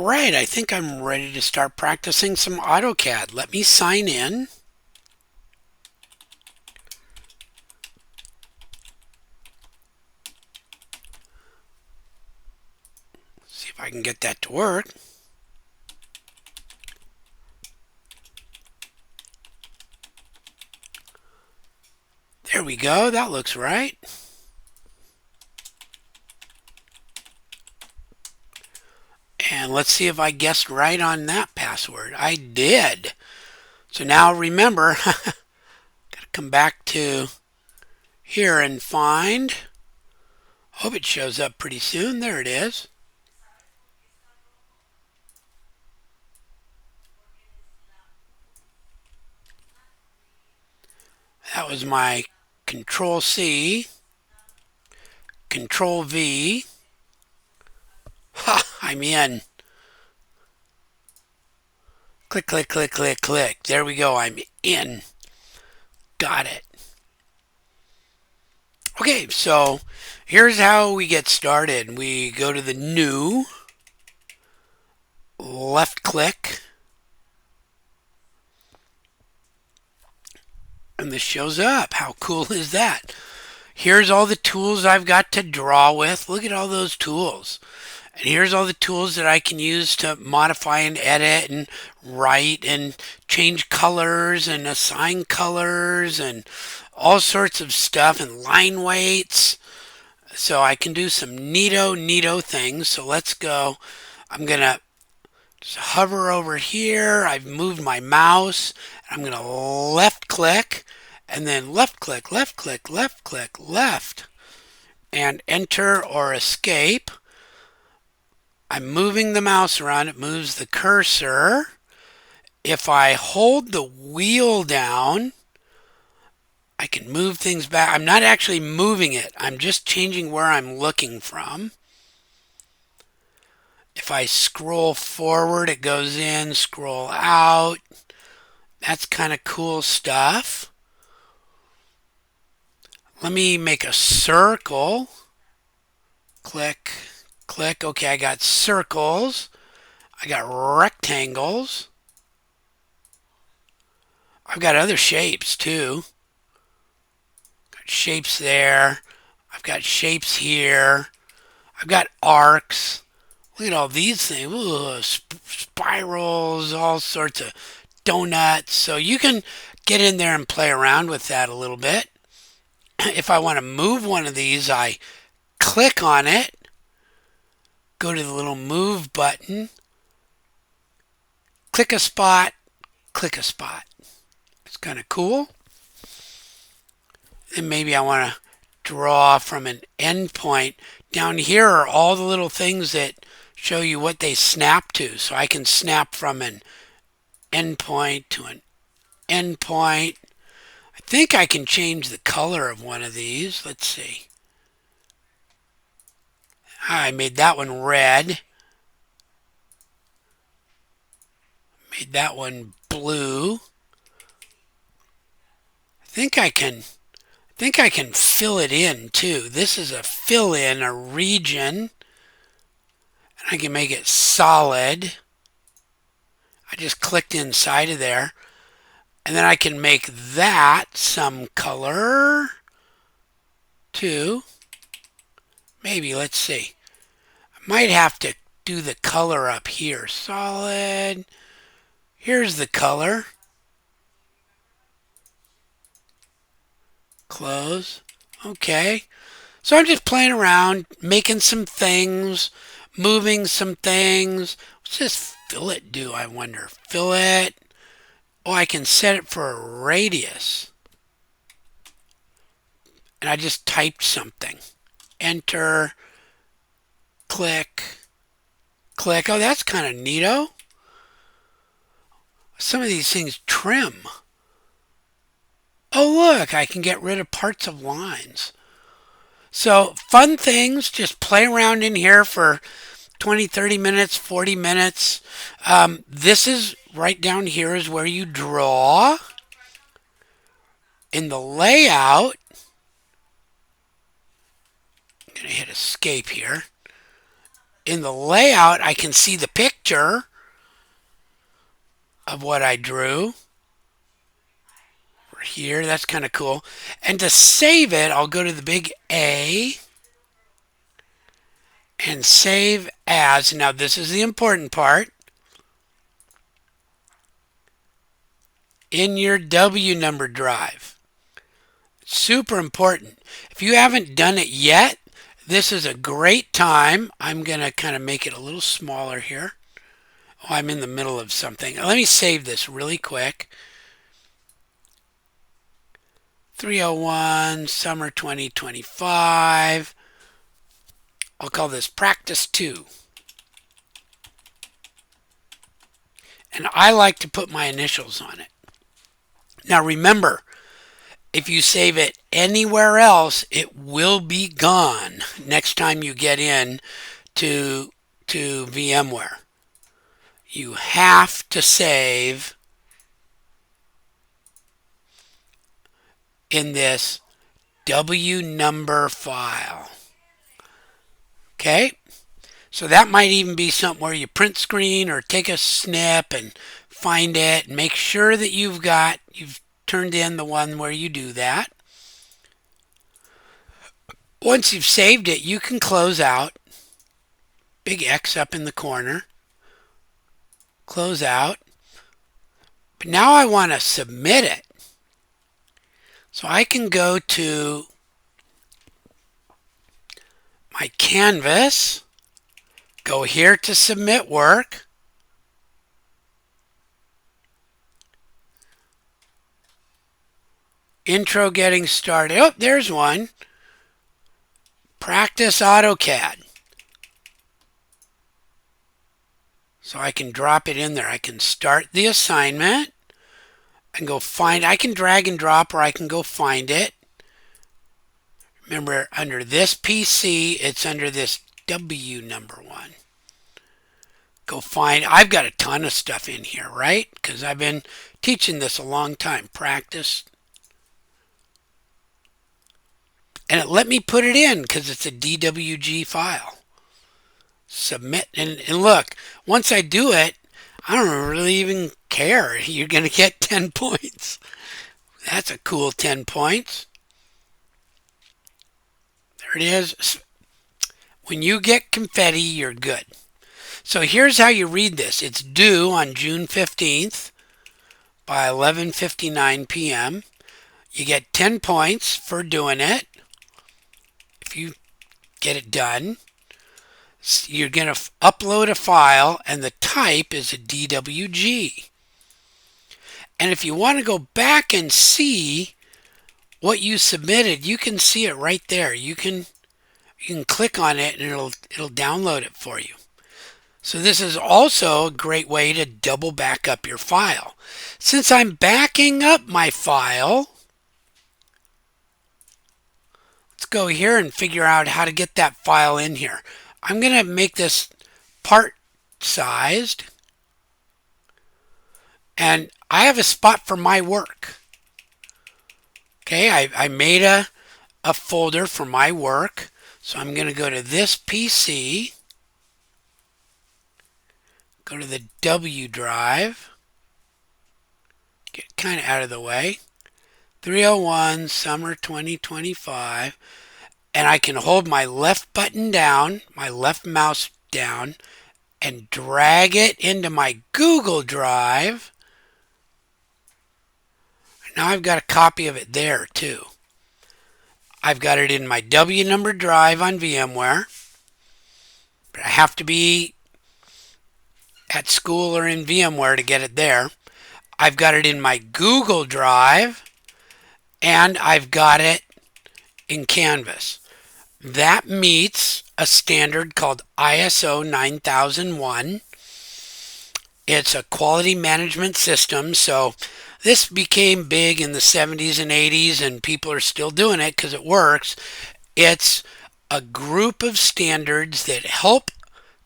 All right, I think I'm ready to start practicing some AutoCAD. Let me sign in. See if I can get that to work. There we go. That looks right. And let's see if I guessed right on that password. I did. So now remember, gotta come back to here and find. Hope it shows up pretty soon. There it is. That was my Control C, Control V. Ha! I'm in. Click, click, click, click, click. There we go. I'm in. Got it. Okay, so here's how we get started. We go to the new, left click, and this shows up. How cool is that? Here's all the tools I've got to draw with. Look at all those tools. And here's all the tools that I can use to modify and edit and write and change colors and assign colors and all sorts of stuff and line weights. So I can do some neato things. So let's go. I'm going to just hover over here. I've moved my mouse. I'm going to left click and then left click, left click, left click, left and enter or escape. I'm moving the mouse around. It moves the cursor. If I hold the wheel down, I can move things back. I'm not actually moving it. I'm just changing where I'm looking from. If I scroll forward, it goes in, scroll out. That's kind of cool stuff. Let me make a circle. Click, click. Okay, I got circles. I got rectangles. I've got other shapes too. Got shapes there. I've got shapes here. I've got arcs. Look at all these things. Ooh, spirals, all sorts of donuts. So you can get in there and play around with that a little bit. If I want to move one of these, I click on it, go to the little move button, click a spot, click a spot. It's kind of cool. And maybe I want to draw from an endpoint. Down here are all the little things that show you what they snap to. So I can snap from an endpoint to an endpoint. I think I can change the color of one of these. Let's see. I made that one red. Made that one blue. I think I can fill it in too. This is a fill in, a region. And I can make it solid. I just clicked inside of there. And then I can make that some color too. Maybe, let's see. I might have to do the color up here. Solid. Here's the color. Close. Okay. So I'm just playing around, making some things, moving some things. What's this fillet do, I wonder? Fillet. Oh, I can set it for a radius. And I just typed something. Enter. Click. Click. Oh, that's kind of neato. Some of these things trim. Oh, look, I can get rid of parts of lines. So, fun things, just play around in here for 20, 30 minutes, 40 minutes. This is right down here is where you draw. In the layout, I'm going to hit escape here. In the layout, I can see the picture. picture of what I drew. Over here, that's kind of cool. And to save it, I'll go to the big A and save as. Now this is the important part. In your W number drive. Super important. If you haven't done it yet, this is a great time. I'm going to kind of make it a little smaller here. Oh, I'm in the middle of something. Let me save this really quick. 301, summer 2025. I'll call this practice 2. And I like to put my initials on it. Now remember, if you save it anywhere else, it will be gone next time you get in to VMware. You have to save in this W number file. Okay? So that might even be something where you print screen or take a snip and find it and make sure that you've turned in the one where you do that. Once you've saved it, you can close out. Big X up in the corner. Close out. But now I want to submit it. So I can go to my canvas, go here to submit work. Intro getting started. Oh, there's one. Practice AutoCAD. So I can drop it in there. I can start the assignment and go find. I can drag and drop or I can go find it. Remember, under this PC, it's under this W number 1. Go find. I've got a ton of stuff in here, right? Because I've been teaching this a long time. Practice. And it let me put it in because it's a DWG file. Submit. And look, once I do it, I don't really even care. You're going to get 10 points. That's a cool 10 points. There it is. When you get confetti, you're good. So here's how you read this. It's due on June 15th by 11:59 p.m. You get 10 points for doing it. If you get it done, you're going to upload a file and the type is a DWG. And if you want to go back and see what you submitted, you can see it right there. You can click on it and it'll download it for you. So this is also a great way to double back up your file. Since I'm backing up my file, let's go here and figure out how to get that file in here. I'm going to make this part sized. And I have a spot for my work. Okay, I made a folder for my work. So I'm going to go to this PC. Go to the W drive. Get kind of out of the way. 301 summer 2025. And I can hold my left button down, my left mouse down, and drag it into my Google Drive. Now I've got a copy of it there too. I've got it in my W number drive on VMware. But I have to be at school or in VMware to get it there. I've got it in my Google Drive, and I've got it in Canvas. That meets a standard called ISO 9001. It's a quality management system, so this became big in the 70s and 80s, and people are still doing it because it works. It's a group of standards that help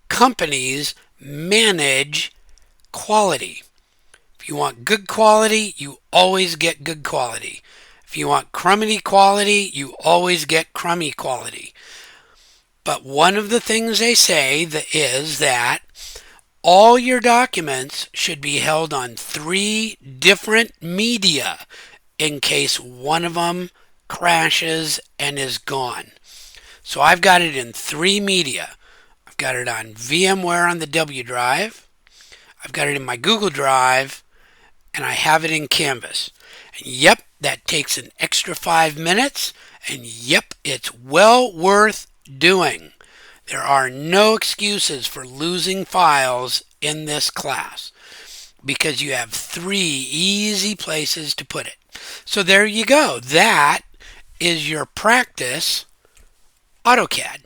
companies manage quality. If you want good quality, you always get good quality. If you want crummy quality, you always get crummy quality. But one of the things they say is that All your documents should be held on 3 different media in case one of them crashes and is gone. So I've got it in 3 media. I've got it on VMware on the W drive, I've got it in my Google Drive, and I have it in Canvas. And yep, that takes an extra 5 minutes, and yep, it's well worth doing. There are no excuses for losing files in this class because you have 3 easy places to put it. So there you go. That is your practice AutoCAD.